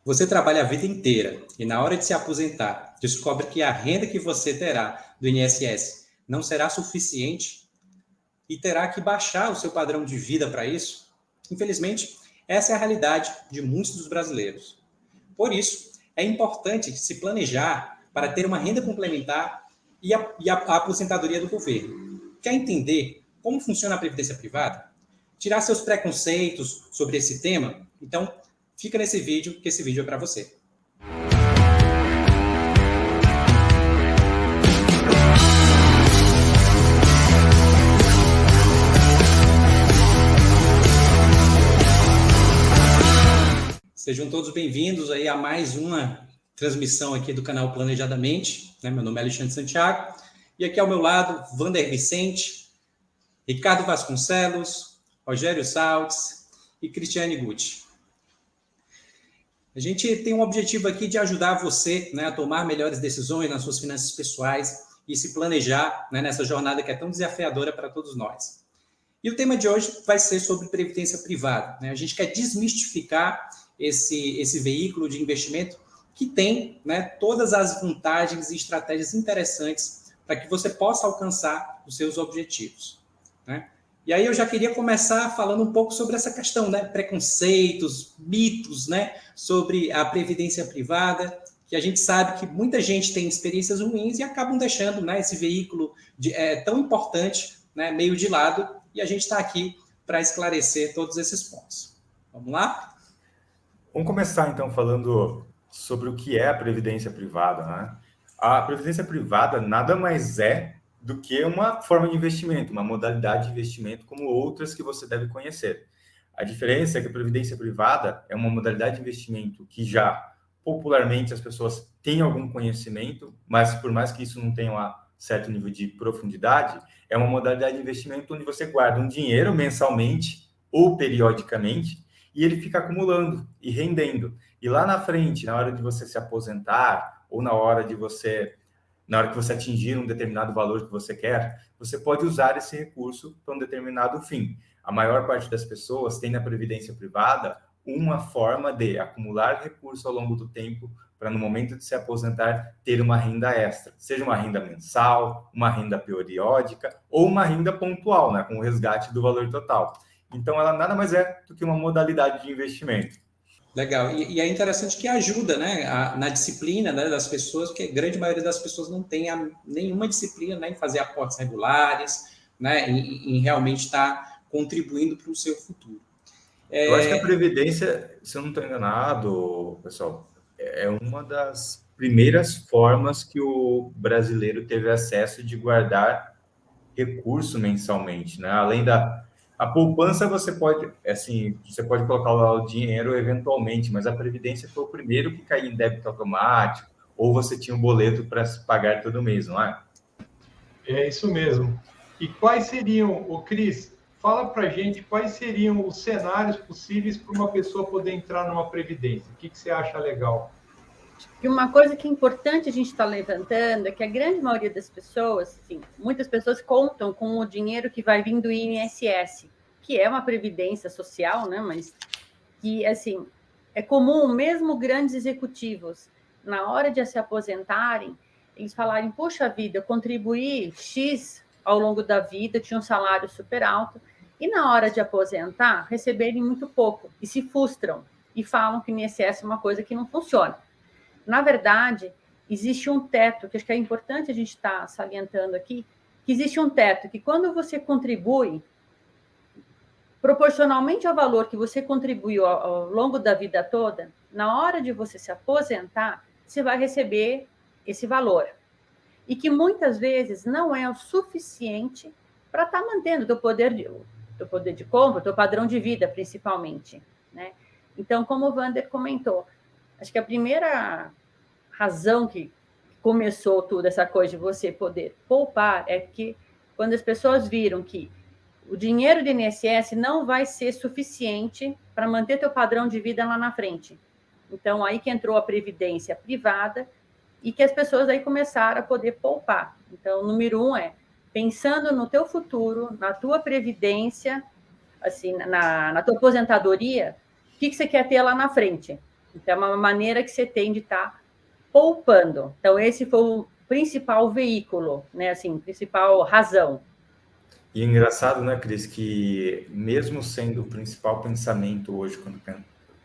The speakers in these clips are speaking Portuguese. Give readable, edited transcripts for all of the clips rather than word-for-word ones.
Você trabalha a vida inteira e na hora de se aposentar, descobre que a renda que você terá do INSS não será suficiente e terá que baixar o seu padrão de vida para isso? Infelizmente, essa é a realidade de muitos dos brasileiros. Por isso, é importante se planejar para ter uma renda complementar e a aposentadoria do governo. Quer entender como funciona a previdência privada? Tirar seus preconceitos sobre esse tema? Então, fica nesse vídeo, que esse vídeo é para você. Sejam todos bem-vindos aí a mais uma transmissão aqui do canal Planejadamente. Meu nome é Alexandre Santiago e aqui ao meu lado, Vander Vicente, Ricardo Vasconcelos, Rogério Saltz e Cristiane Gucci. A gente tem um objetivo aqui de ajudar você a tomar melhores decisões nas suas finanças pessoais e se planejar nessa jornada que é tão desafiadora para todos nós. E o tema de hoje vai ser sobre previdência privada. A gente quer desmistificar esse veículo de investimento que tem todas as vantagens e estratégias interessantes para que você possa alcançar os seus objetivos. E aí eu já queria começar falando um pouco sobre essa questão, preconceitos, mitos, sobre a previdência privada, que a gente sabe que muita gente tem experiências ruins e acabam deixando esse veículo tão importante meio de lado, e a gente está aqui para esclarecer todos esses pontos. Vamos lá? Vamos começar, então, falando sobre o que é a previdência privada. A previdência privada nada mais é do que uma forma de investimento, uma modalidade de investimento como outras que você deve conhecer. A diferença é que a previdência privada é uma modalidade de investimento que já, popularmente, as pessoas têm algum conhecimento, mas por mais que isso não tenha um certo nível de profundidade, é uma modalidade de investimento onde você guarda um dinheiro mensalmente ou periodicamente e ele fica acumulando e rendendo. E lá na frente, na hora de você se aposentar ou na hora que você atingir um determinado valor que você quer, você pode usar esse recurso para um determinado fim. A maior parte das pessoas tem na previdência privada uma forma de acumular recurso ao longo do tempo para, no momento de se aposentar, ter uma renda extra. Seja uma renda mensal, uma renda periódica ou uma renda pontual, com o resgate do valor total. Então, ela nada mais é do que uma modalidade de investimento. Legal. E é interessante que ajuda na disciplina das pessoas, porque a grande maioria das pessoas não tem nenhuma disciplina em fazer aportes regulares, em realmente estar contribuindo para o seu futuro. Eu acho que a Previdência, se eu não estou enganado, pessoal, é uma das primeiras formas que o brasileiro teve acesso de guardar recurso mensalmente, Além a poupança, você pode colocar lá o dinheiro eventualmente, mas a Previdência foi o primeiro que caiu em débito automático, ou você tinha um boleto para se pagar todo mês, não é? É isso mesmo. E quais seriam, Cris, fala para a gente quais seriam os cenários possíveis para uma pessoa poder entrar numa Previdência? O que você acha legal? E uma coisa que é importante a gente estar levantando é que a grande maioria das pessoas, assim, muitas pessoas contam com o dinheiro que vai vir do INSS, que é uma previdência social, mas que, assim, é comum, mesmo grandes executivos, na hora de se aposentarem, eles falarem, poxa vida, eu contribuí X ao longo da vida, tinha um salário super alto, e na hora de aposentar, receberem muito pouco, e se frustram, e falam que o INSS é uma coisa que não funciona. Na verdade, existe um teto, que acho que é importante a gente estar salientando aqui, que existe um teto, que quando você contribui, proporcionalmente ao valor que você contribuiu ao longo da vida toda, na hora de você se aposentar, você vai receber esse valor. E que muitas vezes não é o suficiente para estar mantendo o teu poder de compra, o teu padrão de vida, principalmente. Então, como o Vander comentou, acho que a primeira razão que começou toda essa coisa de você poder poupar é que quando as pessoas viram que o dinheiro do INSS não vai ser suficiente para manter teu padrão de vida lá na frente. Então, aí que entrou a previdência privada e que as pessoas aí começaram a poder poupar. Então, número 1 é pensando no teu futuro, na tua previdência, assim, na tua aposentadoria, o que você quer ter lá na frente? Então, é uma maneira que você tem de estar poupando. Então, esse foi o principal veículo, né? Assim, principal razão. E engraçado, né, Cris, que mesmo sendo o principal pensamento hoje, quando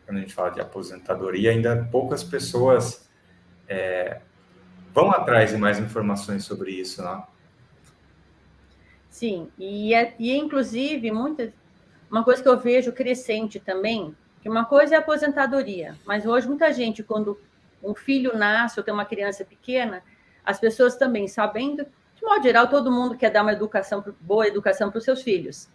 a gente fala de aposentadoria, ainda poucas pessoas vão atrás de mais informações sobre isso, né? Sim, e inclusive, uma coisa que eu vejo crescente também, que uma coisa é a aposentadoria, mas hoje muita gente, quando um filho nasce ou tem uma criança pequena, as pessoas também, sabendo, de modo geral, todo mundo quer dar uma boa educação para os seus filhos.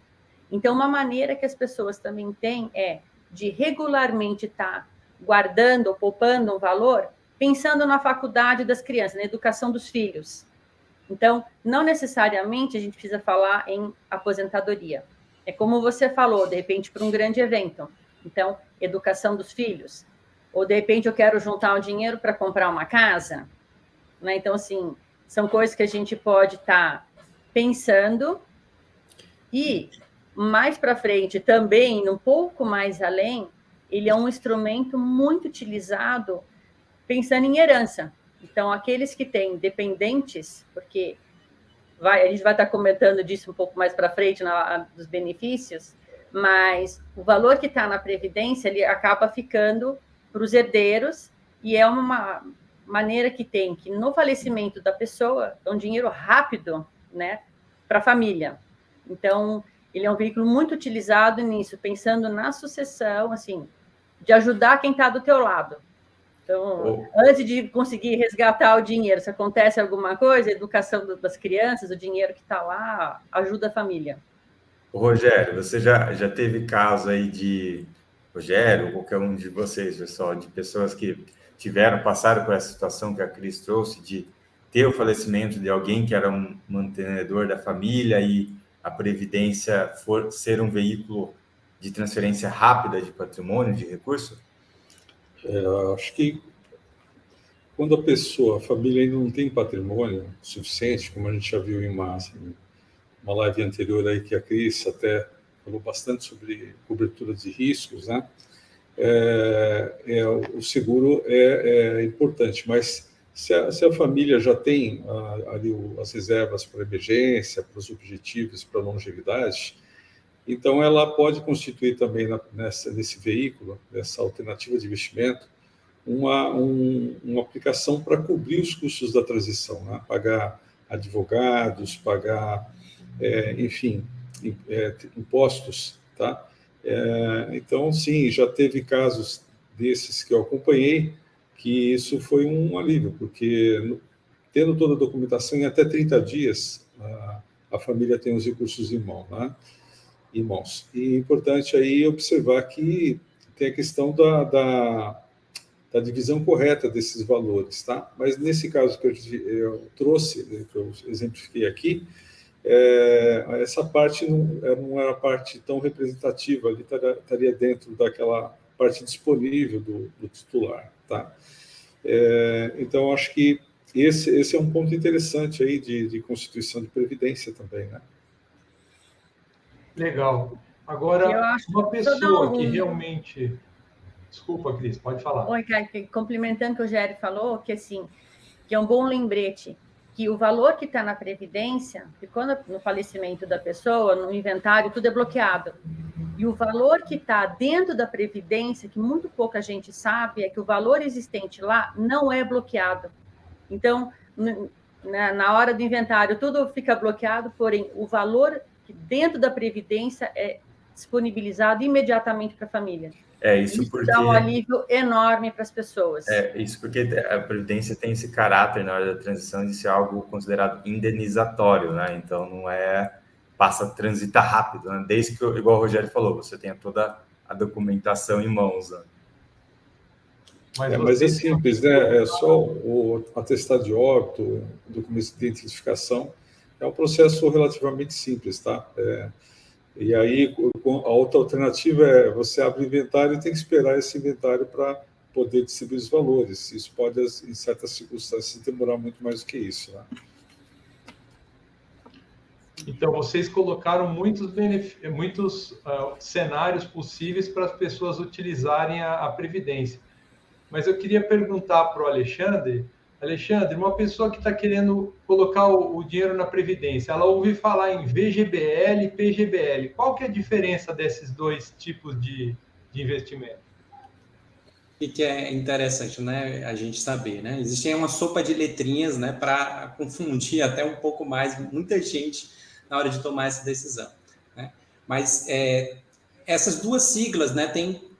Então, uma maneira que as pessoas também têm é de regularmente estar guardando ou poupando um valor, pensando na faculdade das crianças, na educação dos filhos. Então, não necessariamente a gente precisa falar em aposentadoria. É como você falou, de repente, para um grande evento. Então, educação dos filhos. Ou, de repente, eu quero juntar um dinheiro para comprar uma casa. Né? Então, assim, são coisas que a gente pode estar pensando. E, mais para frente, também, um pouco mais além, ele é um instrumento muito utilizado pensando em herança. Então, aqueles que têm dependentes, porque a gente vai estar comentando disso um pouco mais para frente, dos benefícios, mas o valor que está na Previdência, ele acaba ficando para os herdeiros, e é uma maneira que tem que, no falecimento da pessoa, é um dinheiro rápido, né, para a família. Então, ele é um veículo muito utilizado nisso, pensando na sucessão, assim, de ajudar quem está do teu lado. Então, antes de conseguir resgatar o dinheiro, se acontece alguma coisa, a educação das crianças, o dinheiro que está lá, ajuda a família. Rogério, você já teve caso aí de Rogério, ou qualquer um de vocês, pessoal, de pessoas que passaram por essa situação que a Cris trouxe, de ter o falecimento de alguém que era um mantenedor da família e a Previdência ser um veículo de transferência rápida de patrimônio, de recurso? Eu acho que quando a família ainda não tem patrimônio suficiente, como a gente já viu em uma live anterior aí que a Cris até falou bastante sobre cobertura de riscos, né? O seguro é importante, mas se a família já tem ali as reservas para emergência, para os objetivos, para a longevidade, então ela pode constituir também nesse veículo, nessa alternativa de investimento, uma aplicação para cobrir os custos da transição, né? Pagar advogados, pagar, enfim, impostos, tá? Então, sim, já teve casos desses que eu acompanhei, que isso foi um alívio, porque tendo toda a documentação, em até 30 dias, a família tem os recursos em mãos. E é importante aí observar que tem a questão da divisão correta desses valores, tá? Mas nesse caso que eu trouxe, que eu exemplifiquei aqui, essa parte não era parte tão representativa, ali estaria dentro daquela parte disponível do titular, tá? Então, acho que esse é um ponto interessante aí de constituição de previdência também, né? Legal. Agora, uma pessoa que realmente... Desculpa, Cris, pode falar. Oi, Caio, complementando o que o Géry falou, que assim, que é um bom lembrete, que o valor que está na Previdência, que quando no falecimento da pessoa, no inventário, tudo é bloqueado. E o valor que está dentro da Previdência, que muito pouca gente sabe, é que o valor existente lá não é bloqueado. Então, na hora do inventário, tudo fica bloqueado, porém, o valor que dentro da Previdência é disponibilizado imediatamente para a família. Isso porque dá um alívio enorme para as pessoas. Isso porque a Previdência tem esse caráter na hora da transição de ser algo considerado indenizatório, né? Então, não passa a transitar rápido, né? Desde que, igual o Rogério falou, você tenha toda a documentação em mãos, né? Mas é simples, né? É só o atestado de óbito, o documento de identificação, é um processo relativamente simples, tá? E aí, a outra alternativa é você abre o inventário e tem que esperar esse inventário para poder distribuir os valores. Isso pode, em certas circunstâncias, demorar muito mais do que isso, né? Então, vocês colocaram muitos cenários possíveis para as pessoas utilizarem a Previdência. mas eu queria perguntar para o Alexandre, uma pessoa que está querendo colocar o dinheiro na Previdência, ela ouve falar em VGBL e PGBL. Qual que é a diferença desses dois tipos de investimento? E que é interessante, né, a gente saber, né? Existe uma sopa de letrinhas, né, para confundir até um pouco mais muita gente na hora de tomar essa decisão, né? Mas essas duas siglas, né,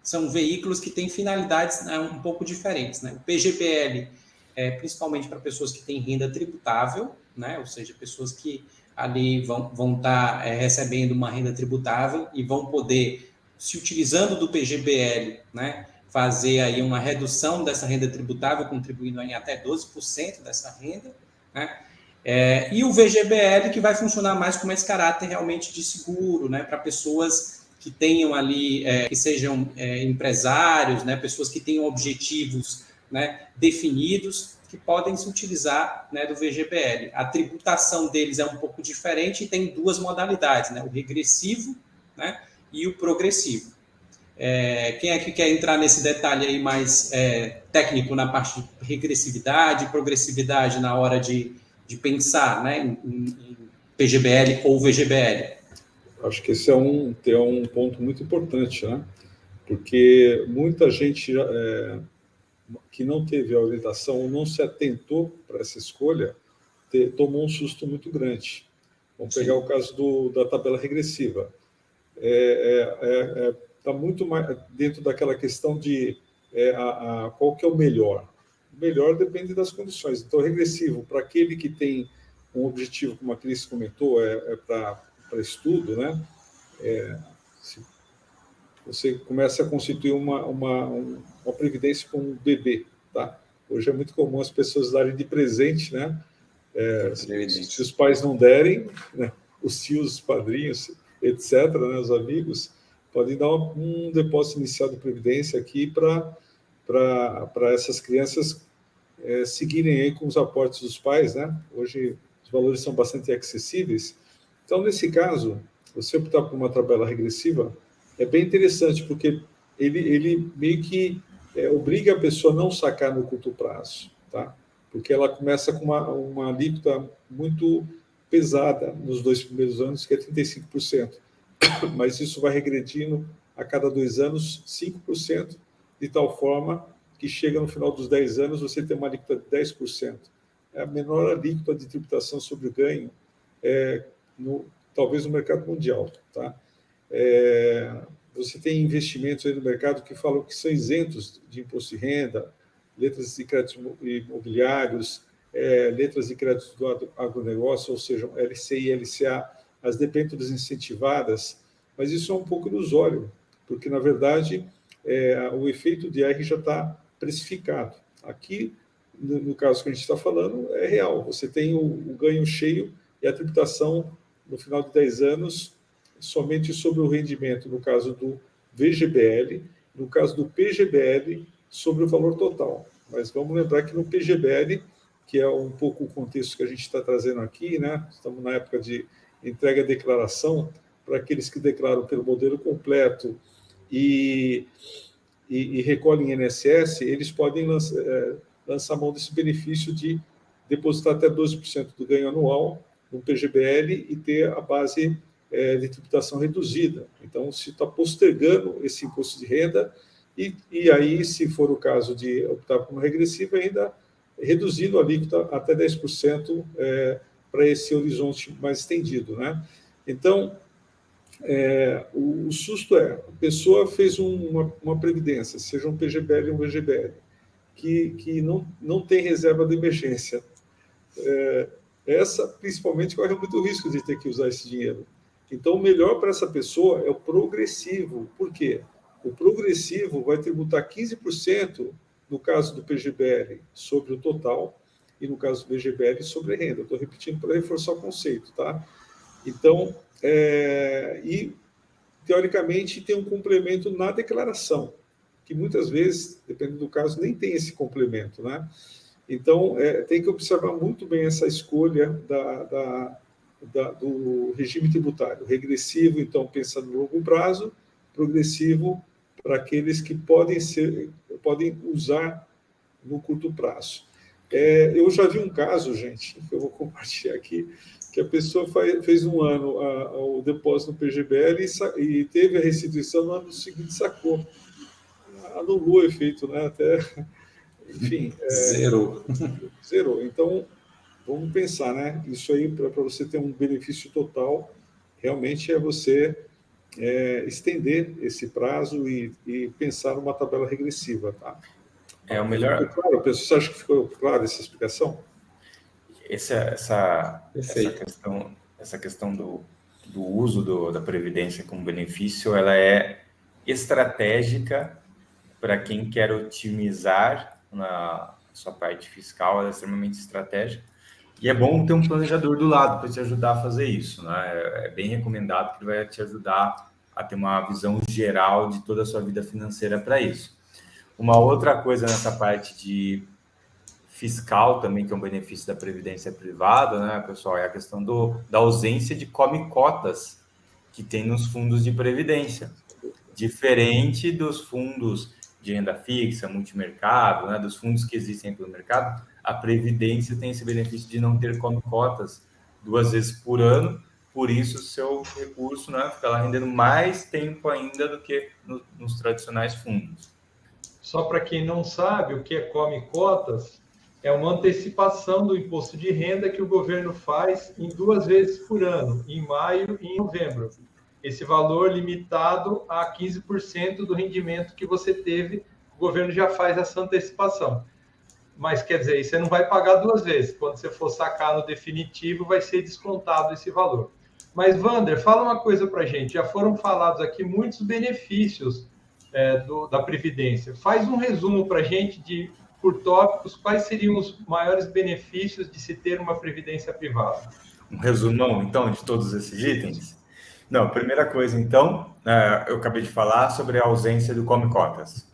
são veículos que têm finalidades, né, um pouco diferentes, né? O PGBL é principalmente para pessoas que têm renda tributável, né? Ou seja, pessoas que ali vão estar recebendo uma renda tributável e vão poder, se utilizando do PGBL, né, fazer aí uma redução dessa renda tributável, contribuindo em até 12% dessa renda, né? E o VGBL, que vai funcionar mais como esse caráter realmente de seguro, né, para pessoas que tenham ali, que sejam empresários, né, pessoas que tenham objetivos, né, definidos, que podem se utilizar, né, do VGBL. A tributação deles é um pouco diferente e tem duas modalidades, né, o regressivo, né, e o progressivo. Quem é que quer entrar nesse detalhe aí mais técnico na parte de regressividade, progressividade na hora de pensar, né, em PGBL ou VGBL? Acho que esse é um ponto muito importante, né? Porque muita gente que não teve a orientação ou não se atentou para essa escolha tomou um susto muito grande. Vamos pegar o caso da tabela regressiva. Está muito mais dentro daquela questão de qual que é o melhor. O melhor depende das condições. Então, regressivo, para aquele que tem um objetivo, como a Cris comentou, para estudo, né? Se você começa a constituir uma previdência com um bebê, tá? Hoje é muito comum as pessoas darem de presente, né? Se os pais não derem, né? Os tios, os padrinhos, etc., né? Os amigos, podem dar um depósito inicial de previdência aqui para essas crianças seguirem aí com os aportes dos pais, né? Hoje os valores são bastante acessíveis. Então, nesse caso, você optar por uma tabela regressiva é bem interessante, porque ele meio que obriga a pessoa a não sacar no curto prazo, tá? Porque ela começa com uma alíquota muito pesada nos 2 primeiros anos, que é 35%. Mas isso vai regredindo a cada 2 anos 5%, de tal forma que chega no final dos 10 anos você tem uma alíquota de 10%. É a menor alíquota de tributação sobre o ganho, talvez no mercado mundial. Tá? Você tem investimentos aí no mercado que falam que são isentos de imposto de renda, letras de créditos imobiliários, letras de créditos do agronegócio, ou seja, LCI e LCA, as debêntures incentivadas, mas isso é um pouco ilusório, porque, na verdade, o efeito de R já está precificado. Aqui, no caso que a gente está falando, é real. Você tem o ganho cheio e a tributação, no final de 10 anos, somente sobre o rendimento, no caso do VGBL, no caso do PGBL, sobre o valor total. Mas vamos lembrar que no PGBL, que é um pouco o contexto que a gente está trazendo aqui, né? Estamos na época de entrega de declaração, para aqueles que declaram pelo modelo completo e recolhem INSS, eles podem lançar mão desse benefício de depositar até 12% do ganho anual no PGBL e ter a base de tributação reduzida. Então, se está postergando esse imposto de renda, e aí, se for o caso de optar por uma regressiva, ainda reduzindo a alíquota até 10% para esse horizonte mais estendido, né? Então, o susto a pessoa fez uma previdência, seja um PGBL ou um VGBL, que não tem reserva de emergência. Essa, principalmente, corre muito risco de ter que usar esse dinheiro. Então, o melhor para essa pessoa é o progressivo. Por quê? O progressivo vai tributar 15% no caso do PGBL sobre o total e no caso do VGBL sobre a renda. Estou repetindo para reforçar o conceito, tá? Então, e teoricamente tem um complemento na declaração, que muitas vezes, dependendo do caso, nem tem esse complemento, né? Então, tem que observar muito bem essa escolha do regime tributário. Regressivo, então, pensando no longo prazo, progressivo para aqueles que podem usar no curto prazo. Eu já vi um caso, gente, que eu vou compartilhar aqui, que a pessoa fez um ano o depósito no PGBL e teve a restituição no ano seguinte, sacou. Anulou o efeito, né? Até, enfim. Zerou. Zerou. Então, vamos pensar, né? Isso aí, para você ter um benefício total, realmente é você estender esse prazo e pensar numa tabela regressiva, tá? É o melhor. Claro, você acha que ficou clara essa explicação? Essa questão do uso da previdência como benefício, ela é estratégica para quem quer otimizar na sua parte fiscal, ela é extremamente estratégica. E é bom ter um planejador do lado para te ajudar a fazer isso, né? É bem recomendado, que ele vai te ajudar a ter uma visão geral de toda a sua vida financeira para isso. Uma outra coisa nessa parte de fiscal também, que é um benefício da previdência privada, né, pessoal, é a questão da ausência de come-cotas que tem nos fundos de previdência. Diferente dos fundos de renda fixa, multimercado, né, dos fundos que existem pelo mercado, a previdência tem esse benefício de não ter come-cotas 2 vezes por ano, por isso o seu recurso, né, fica lá rendendo mais tempo ainda do que nos tradicionais fundos. Só para quem não sabe, o que é come-cotas é uma antecipação do imposto de renda que o governo faz em 2 vezes por ano, em maio e em novembro. Esse valor limitado a 15% do rendimento que você teve, o governo já faz essa antecipação. Mas, quer dizer, você não vai pagar 2 vezes. Quando você for sacar no definitivo, vai ser descontado esse valor. Mas, Wander, fala uma coisa para a gente. Já foram falados aqui muitos benefícios da Previdência. Faz um resumo para a gente, por tópicos, quais seriam os maiores benefícios de se ter uma Previdência privada. Um resumão, então, de todos esses itens? Não, primeira coisa, então, eu acabei de falar sobre a ausência do come-cotas.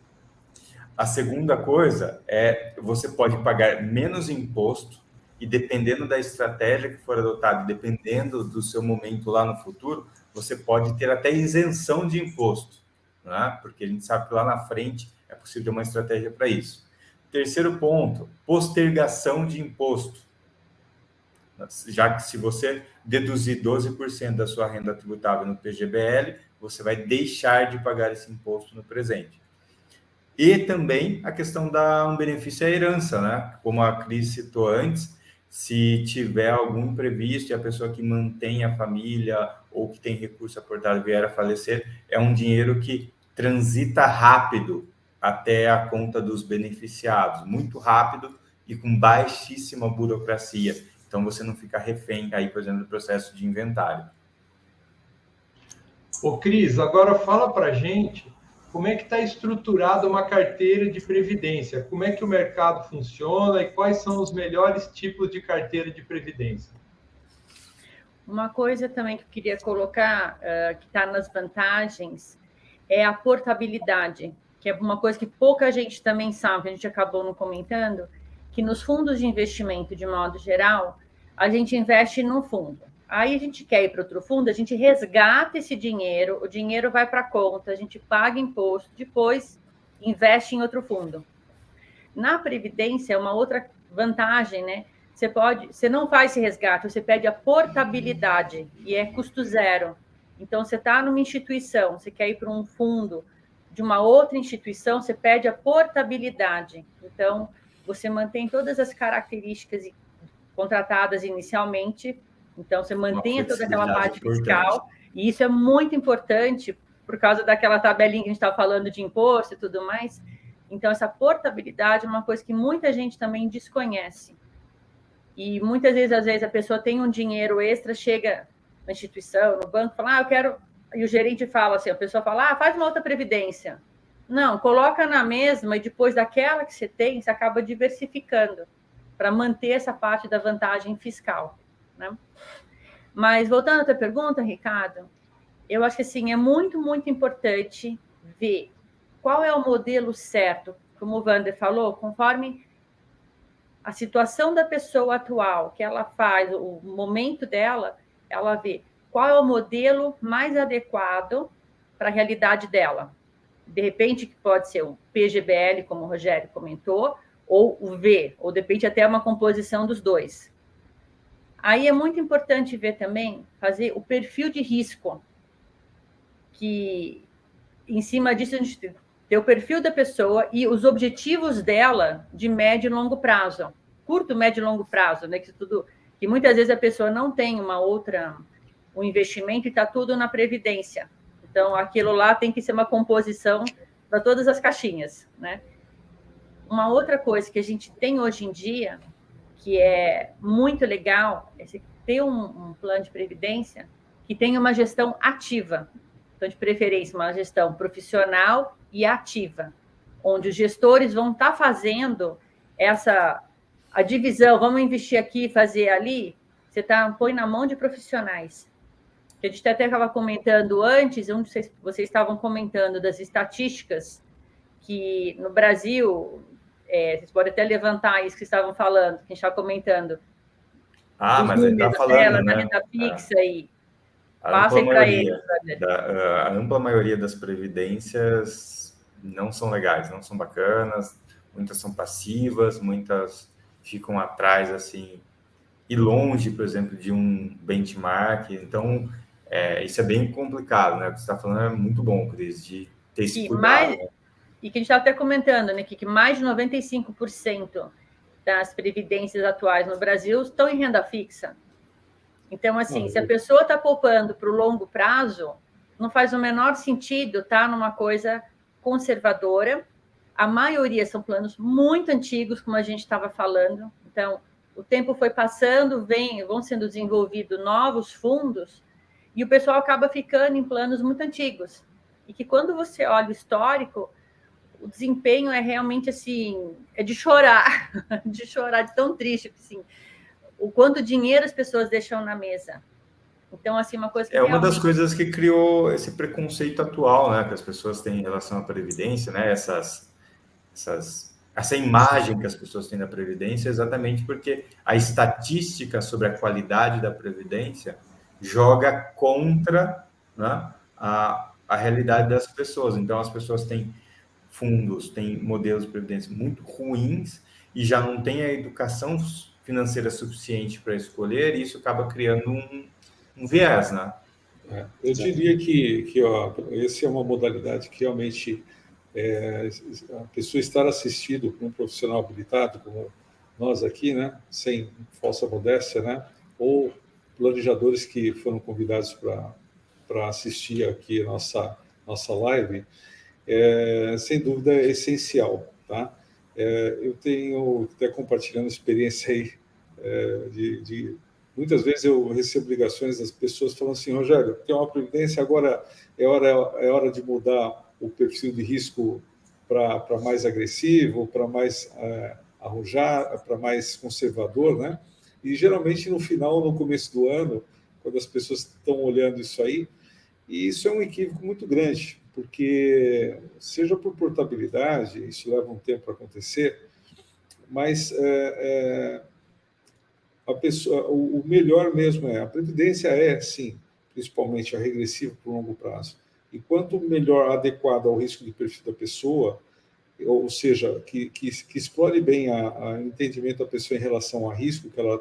A segunda coisa é você pode pagar menos imposto e, dependendo da estratégia que for adotada, dependendo do seu momento lá no futuro, você pode ter até isenção de imposto, né? Porque a gente sabe que lá na frente é possível ter uma estratégia para isso. Terceiro ponto, postergação de imposto. Já que se você deduzir 12% da sua renda tributável no PGBL, você vai deixar de pagar esse imposto no presente. E também a questão um benefício à herança, né? Como a Cris citou antes, se tiver algum imprevisto e a pessoa que mantém a família ou que tem recurso aportado vier a falecer, é um dinheiro que transita rápido até a conta dos beneficiados, muito rápido e com baixíssima burocracia. Então, você não fica refém aí, por exemplo, do processo de inventário. Ô, Cris, agora fala para a gente como é que está estruturada uma carteira de previdência, como é que o mercado funciona e quais são os melhores tipos de carteira de previdência. Uma coisa também que eu queria colocar, que está nas vantagens, é a portabilidade, que é uma coisa que pouca gente também sabe, a gente acabou não comentando, que nos fundos de investimento, de modo geral, a gente investe num fundo. Aí a gente quer ir para outro fundo, a gente resgata esse dinheiro, o dinheiro vai para a conta, a gente paga imposto, depois investe em outro fundo. Na Previdência, é uma outra vantagem, né? Você não faz esse resgate, você pede a portabilidade, e é custo zero. Então, você está numa instituição, você quer ir para um fundo de uma outra instituição, você pede a portabilidade. Então, você mantém todas as características contratadas inicialmente, então você mantém toda aquela parte fiscal, e isso é muito importante por causa daquela tabelinha que a gente estava falando de imposto e tudo mais. Então, essa portabilidade é uma coisa que muita gente também desconhece. E muitas vezes, às vezes, a pessoa tem um dinheiro extra, chega na instituição, no banco, fala, eu quero... E o gerente fala assim, a pessoa fala, faz uma outra previdência. Não, coloca na mesma e depois daquela que você tem, você acaba diversificando para manter essa parte da vantagem fiscal, né? Mas, voltando à tua pergunta, Ricardo, eu acho que, assim, é muito, muito importante ver qual é o modelo certo, como o Wander falou, conforme a situação da pessoa atual, que ela faz, o momento dela, ela vê qual é o modelo mais adequado para a realidade dela. de repente, que pode ser o PGBL, como o Rogério comentou, ou o V, ou de repente até uma composição dos dois. Aí é muito importante ver também, fazer o perfil de risco, que em cima disso a gente tem o perfil da pessoa e os objetivos dela de médio e longo prazo. Curto, médio e longo prazo, né? Que muitas vezes a pessoa não tem um investimento e está tudo na previdência. Então, aquilo lá tem que ser uma composição para todas as caixinhas, né? Uma outra coisa que a gente tem hoje em dia, que é muito legal, é ter um plano de previdência que tenha uma gestão ativa. Então, de preferência, uma gestão profissional e ativa, onde os gestores vão estar fazendo a divisão, vamos investir aqui, fazer ali, põe na mão de profissionais. A gente até estava comentando antes, vocês estavam comentando das estatísticas, que no Brasil, vocês podem até levantar isso que estavam falando, que a gente está comentando. Mas ele está falando, da renda fixa e passem para eles. A ampla maioria das previdências não são legais, não são bacanas, muitas são passivas, muitas ficam atrás, assim, e longe, por exemplo, de um benchmark. Então, isso é bem complicado, né? O que você está falando é muito bom, Cris, de ter esse cuidado. Né? E que a gente estava até comentando, né, que mais de 95% das previdências atuais no Brasil estão em renda fixa. Então, assim, se a pessoa está poupando para o longo prazo, não faz o menor sentido estar numa coisa conservadora. A maioria são planos muito antigos, como a gente estava falando. Então, o tempo foi passando, vão sendo desenvolvidos novos fundos, e o pessoal acaba ficando em planos muito antigos. E que quando você olha o histórico, o desempenho é realmente assim, é de chorar, de tão triste, assim, o quanto dinheiro as pessoas deixam na mesa. Então, assim, uma coisa que uma das coisas que criou esse preconceito atual, né, que as pessoas têm em relação à previdência, né, essa imagem que as pessoas têm da previdência, exatamente porque a estatística sobre a qualidade da previdência joga contra, né, a realidade das pessoas. Então, as pessoas têm fundos, têm modelos de previdência muito ruins e já não tem a educação financeira suficiente para escolher, e isso acaba criando um viés, né? Eu diria que essa é uma modalidade que realmente a pessoa estar assistido por um profissional habilitado, como nós aqui, né, sem falsa modéstia, né, ou planejadores que foram convidados para assistir aqui a nossa live, sem dúvida é essencial, tá? Eu tenho até compartilhando experiência aí muitas vezes eu recebo ligações das pessoas falando assim: Rogério, tem uma previdência, agora é hora de mudar o perfil de risco para mais agressivo, para mais arrojado, para mais conservador, né? E geralmente no começo do ano, quando as pessoas estão olhando isso aí, e isso é um equívoco muito grande, porque seja por portabilidade, isso leva um tempo para acontecer, mas a pessoa, o melhor mesmo a previdência sim, principalmente a regressiva por longo prazo. E quanto melhor adequado ao risco de perfil da pessoa, ou seja, que explore bem o entendimento da pessoa em relação a risco que ela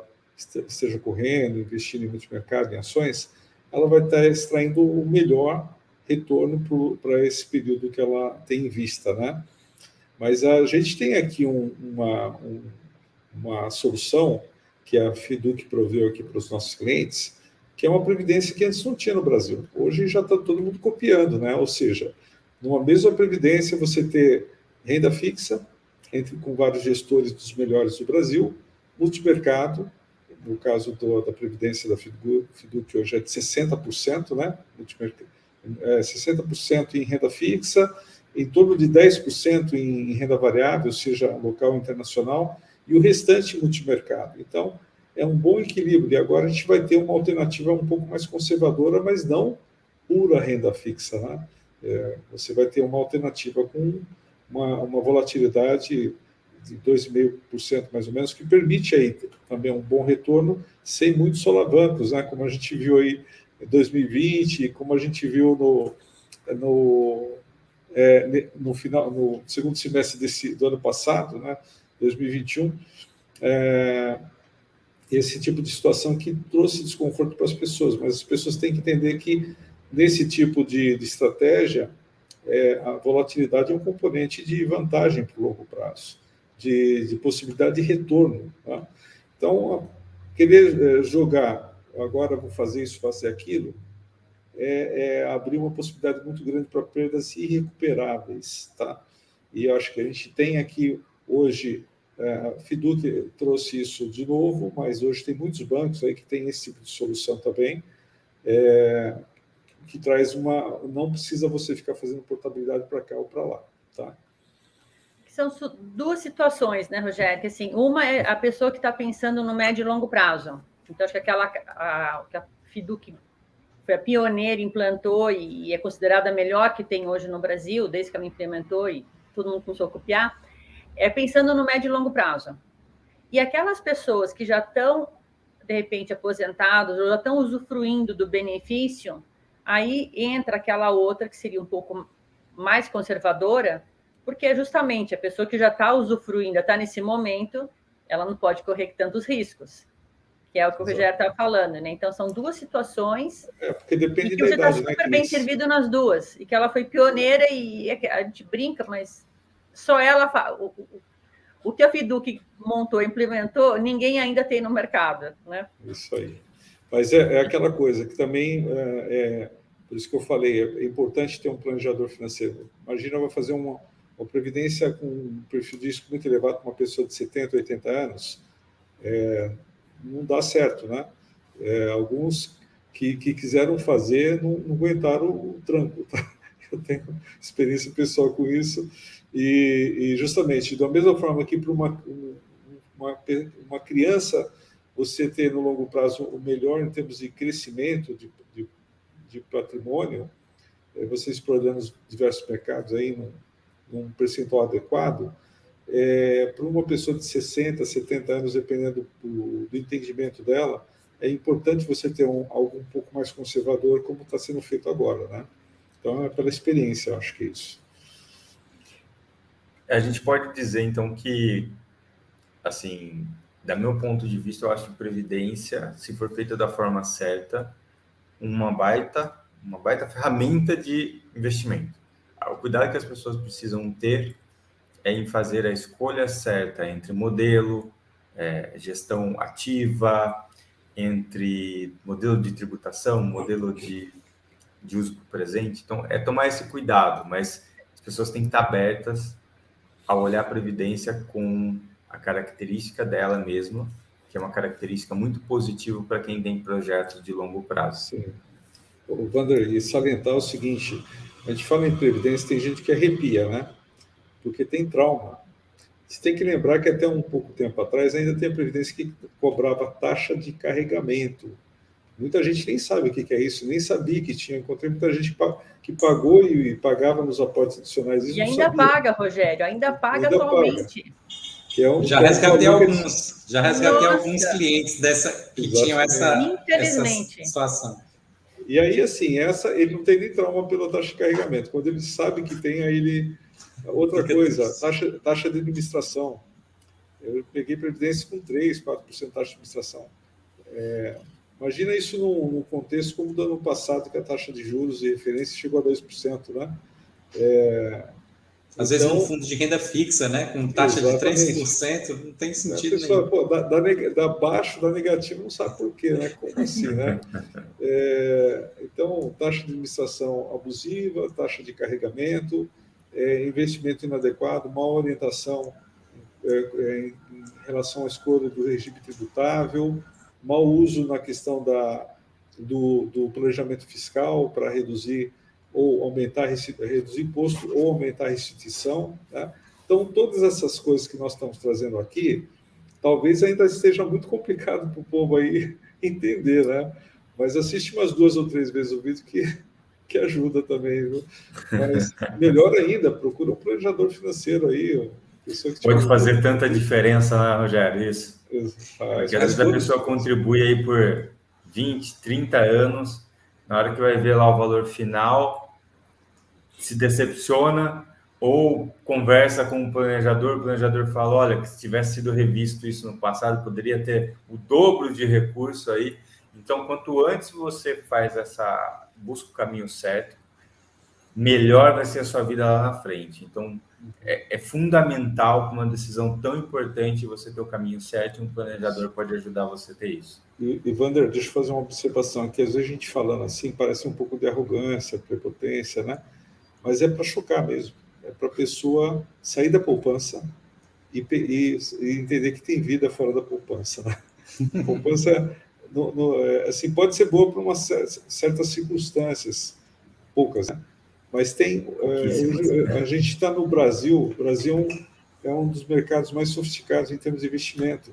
esteja correndo, investindo em multimercado, em ações, ela vai estar extraindo o melhor retorno para esse período que ela tem em vista, né? Mas a gente tem aqui uma solução que a Fiduc proveu aqui para os nossos clientes, que é uma previdência que antes não tinha no Brasil. Hoje já está todo mundo copiando, né? Ou seja, numa mesma previdência você ter renda fixa, com vários gestores dos melhores do Brasil, multimercado, no caso da previdência da Fiduc hoje é de 60%, né? 60% em renda fixa, em torno de 10% em renda variável, seja local ou internacional, e o restante multimercado. Então, é um bom equilíbrio. E agora a gente vai ter uma alternativa um pouco mais conservadora, mas não pura renda fixa, né? Você vai ter uma alternativa com uma volatilidade de 2,5% mais ou menos, que permite aí também um bom retorno sem muitos solavancos, né? Como a gente viu aí em 2020, como a gente viu no segundo semestre do ano passado, né, 2021, esse tipo de situação que trouxe desconforto para as pessoas, mas as pessoas têm que entender que, nesse tipo de estratégia, a volatilidade é um componente de vantagem para o longo prazo, de possibilidade de retorno. Tá? Então, querer jogar, agora vou fazer isso, fazer aquilo, abrir uma possibilidade muito grande para perdas irrecuperáveis. Tá? E eu acho que a gente tem aqui, hoje, a Fiduc trouxe isso de novo, mas hoje tem muitos bancos aí que têm esse tipo de solução também, que traz não precisa você ficar fazendo portabilidade para cá ou para lá, tá? São duas situações, né, Rogério? Que, assim, uma é a pessoa que está pensando no médio e longo prazo. Então, acho que que a Fiduc foi a pioneira, implantou e é considerada a melhor que tem hoje no Brasil, desde que ela implementou e todo mundo começou a copiar, pensando no médio e longo prazo. E aquelas pessoas que já estão, de repente, aposentadas ou já estão usufruindo do benefício, aí entra aquela outra que seria um pouco mais conservadora, porque é justamente a pessoa que já está usufruindo, está nesse momento, ela não pode correr tantos riscos, que é o que o Rogério estava falando, né? Então, são duas situações porque depende e que da você está idade, super né, bem servido nas duas, e que ela foi pioneira e a gente brinca, mas só ela fala. O que a Fiduc montou, implementou, ninguém ainda tem no mercado, né? Isso aí. Mas é aquela coisa que também, por isso que eu falei, é importante ter um planejador financeiro. Imagina, vai fazer uma previdência com um perfil de risco muito elevado para uma pessoa de 70, 80 anos, não dá certo, né? Alguns que quiseram fazer não aguentaram o tranco, tá? Eu tenho experiência pessoal com isso, e justamente, da mesma forma que para uma criança, você ter no longo prazo o melhor em termos de crescimento de patrimônio, você explorando os diversos mercados aí num percentual adequado, para uma pessoa de 60, 70 anos, dependendo do entendimento dela, é importante você ter algo um pouco mais conservador, como está sendo feito agora, né? Então, é pela experiência, eu acho que é isso. A gente pode dizer, então, que, assim, do meu ponto de vista, eu acho que previdência, se for feita da forma certa, uma baita ferramenta de investimento. O cuidado que as pessoas precisam ter é em fazer a escolha certa entre modelo, gestão ativa, entre modelo de tributação, modelo de uso presente. Então, tomar esse cuidado, mas as pessoas têm que estar abertas a olhar a previdência com a característica dela mesma, que é uma característica muito positiva para quem tem projetos de longo prazo. Sim. O Wander, e salientar o seguinte, a gente fala em previdência, tem gente que arrepia, né? Porque tem trauma. Você tem que lembrar que até um pouco tempo atrás ainda tem a previdência que cobrava taxa de carregamento. Muita gente nem sabe o que é isso, nem sabia que tinha. Encontrei muita gente que pagou e pagava nos aportes adicionais. Isso e ainda paga, Rogério, ainda paga atualmente. Paga. Que é já resgatei alguns clientes que tinham essa situação. E aí, assim, ele não tem nem trauma pela taxa de carregamento. Quando ele sabe que tem, aí ele... Outra coisa, taxa de administração. Eu peguei previdência com 3%, 4% de taxa de administração. Imagina isso num contexto como do ano passado, que a taxa de juros e referência chegou a 2%, né? Às vezes, num fundo de renda fixa, né? Com taxa exatamente. De 3%, não tem sentido nenhum. Pô, dá baixo, dá negativo, não sabe por quê, né? Como assim, né? Então, taxa de administração abusiva, taxa de carregamento, investimento inadequado, má orientação em relação à escolha do regime tributável, mau uso na questão do planejamento fiscal para reduzir ou reduzir imposto ou aumentar a restituição. Tá? Então, todas essas coisas que nós estamos trazendo aqui, talvez ainda esteja muito complicado para o povo aí entender, né? Mas assiste umas 2 ou 3 vezes o vídeo que ajuda também, viu? Mas melhor ainda, procura um planejador financeiro aí. Pode fazer tanta diferença, né, Rogério? Isso. Porque às vezes a pessoa contribui aí por 20, 30 anos, na hora que vai ver lá o valor final, se decepciona ou conversa com o planejador fala, olha, que se tivesse sido revisto isso no passado, poderia ter o dobro de recurso aí. Então, quanto antes você busca o caminho certo, melhor vai ser a sua vida lá na frente. Então, é fundamental para uma decisão tão importante você ter o caminho certo, e um planejador pode ajudar você a ter isso. E Wander, deixa eu fazer uma observação aqui. Às vezes a gente falando assim, parece um pouco de arrogância, prepotência, né? Mas é para chocar mesmo. É para a pessoa sair da poupança e entender que tem vida fora da poupança, né? A poupança assim, pode ser boa para umas certas circunstâncias, poucas, né? Mas tem... a gente está no Brasil. O Brasil é um dos mercados mais sofisticados em termos de investimento.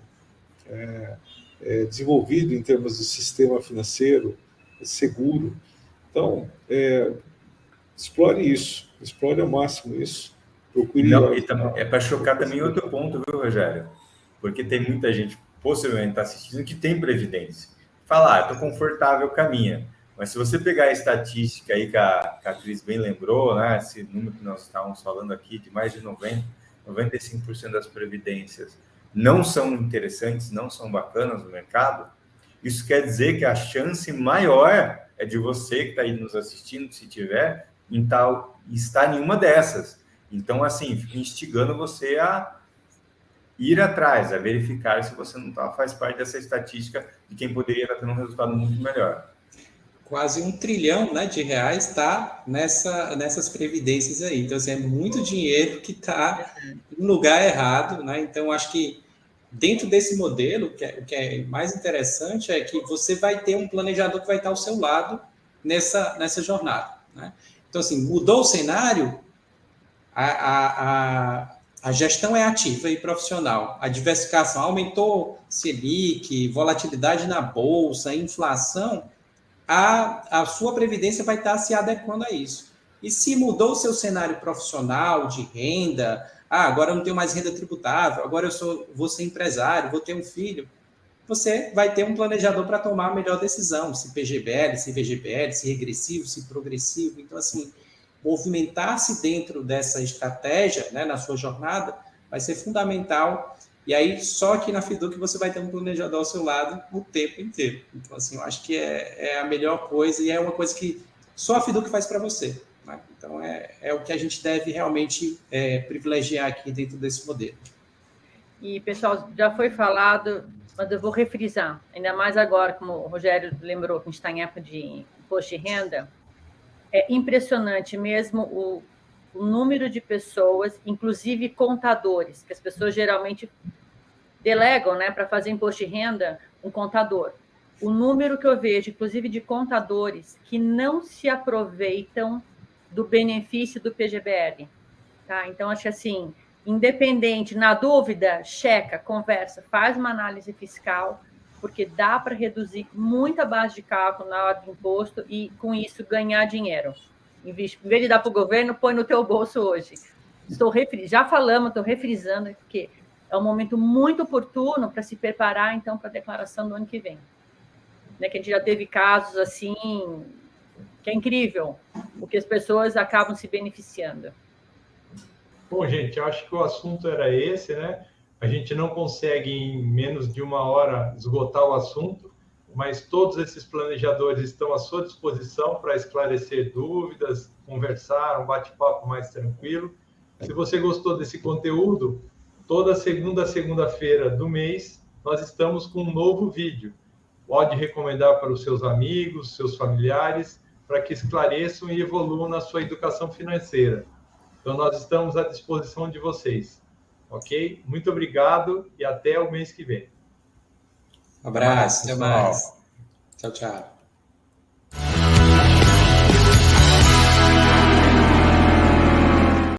Desenvolvido em termos de sistema financeiro, seguro. Então, explore isso, explore ao máximo isso. Procure... Não, e é para chocar também outro ponto, viu, Rogério? Porque tem muita gente, possivelmente, está assistindo, que tem previdência. Fala, estou confortável, caminha. Mas se você pegar a estatística aí que a Cris bem lembrou, né, esse número que nós estávamos falando aqui, de mais de 95% das previdências não são interessantes, não são bacanas no mercado, isso quer dizer que a chance maior é de você que está aí nos assistindo, se tiver, estar em uma dessas. Então, assim, fica instigando você a ir atrás, a verificar se você não faz parte dessa estatística de quem poderia estar tendo um resultado muito melhor. Quase R$1 trilhão, né, de reais está nessas previdências aí. Então, assim, é muito dinheiro que está no lugar errado, né? Então, acho que dentro desse modelo, o que é mais interessante é que você vai ter um planejador que vai estar ao seu lado nessa jornada, né? Então, assim, mudou o cenário, a gestão é ativa e profissional, a diversificação aumentou, Selic, volatilidade na bolsa, inflação, a sua previdência vai estar se adequando a isso. E se mudou o seu cenário profissional, de renda, agora eu não tenho mais renda tributável, agora vou ser empresário, vou ter um filho, você vai ter um planejador para tomar a melhor decisão, se PGBL, se VGBL, se regressivo, se progressivo. Então, assim, movimentar-se dentro dessa estratégia, né, na sua jornada, vai ser fundamental. E aí, só aqui na Fiduc você vai ter um planejador ao seu lado o tempo inteiro. Então, assim, eu acho que é a melhor coisa e é uma coisa que só a Fiduc faz para você, né? Então, é o que a gente deve realmente privilegiar aqui dentro desse modelo. E, pessoal, já foi falado, mas eu vou refrisar, ainda mais agora, como o Rogério lembrou, que a gente está em época de imposto de renda. É impressionante mesmo o número de pessoas, inclusive contadores, que as pessoas geralmente delegam, né, para fazer imposto de renda, um contador. O número que eu vejo, inclusive de contadores, que não se aproveitam do benefício do PGBL. Tá? Então, acho que assim, independente, na dúvida, checa, conversa, faz uma análise fiscal, porque dá para reduzir muita base de cálculo na hora do imposto e, com isso, ganhar dinheiro. Em vez de dar para o governo, põe no teu bolso hoje. Já falamos, estou refrisando, porque é um momento muito oportuno para se preparar, então, para a declaração do ano que vem. Né, que a gente já teve casos assim, que é incrível, porque as pessoas acabam se beneficiando. Bom, gente, eu acho que o assunto era esse, né? A gente não consegue, em menos de uma hora, esgotar o assunto, mas todos esses planejadores estão à sua disposição para esclarecer dúvidas, conversar, um bate-papo mais tranquilo. Se você gostou desse conteúdo, toda segunda-feira do mês, nós estamos com um novo vídeo. Pode recomendar para os seus amigos, seus familiares, para que esclareçam e evoluam na sua educação financeira. Então, nós estamos à disposição de vocês. Ok? Muito obrigado e até o mês que vem. Um abraço, até mais. Tchau, tchau.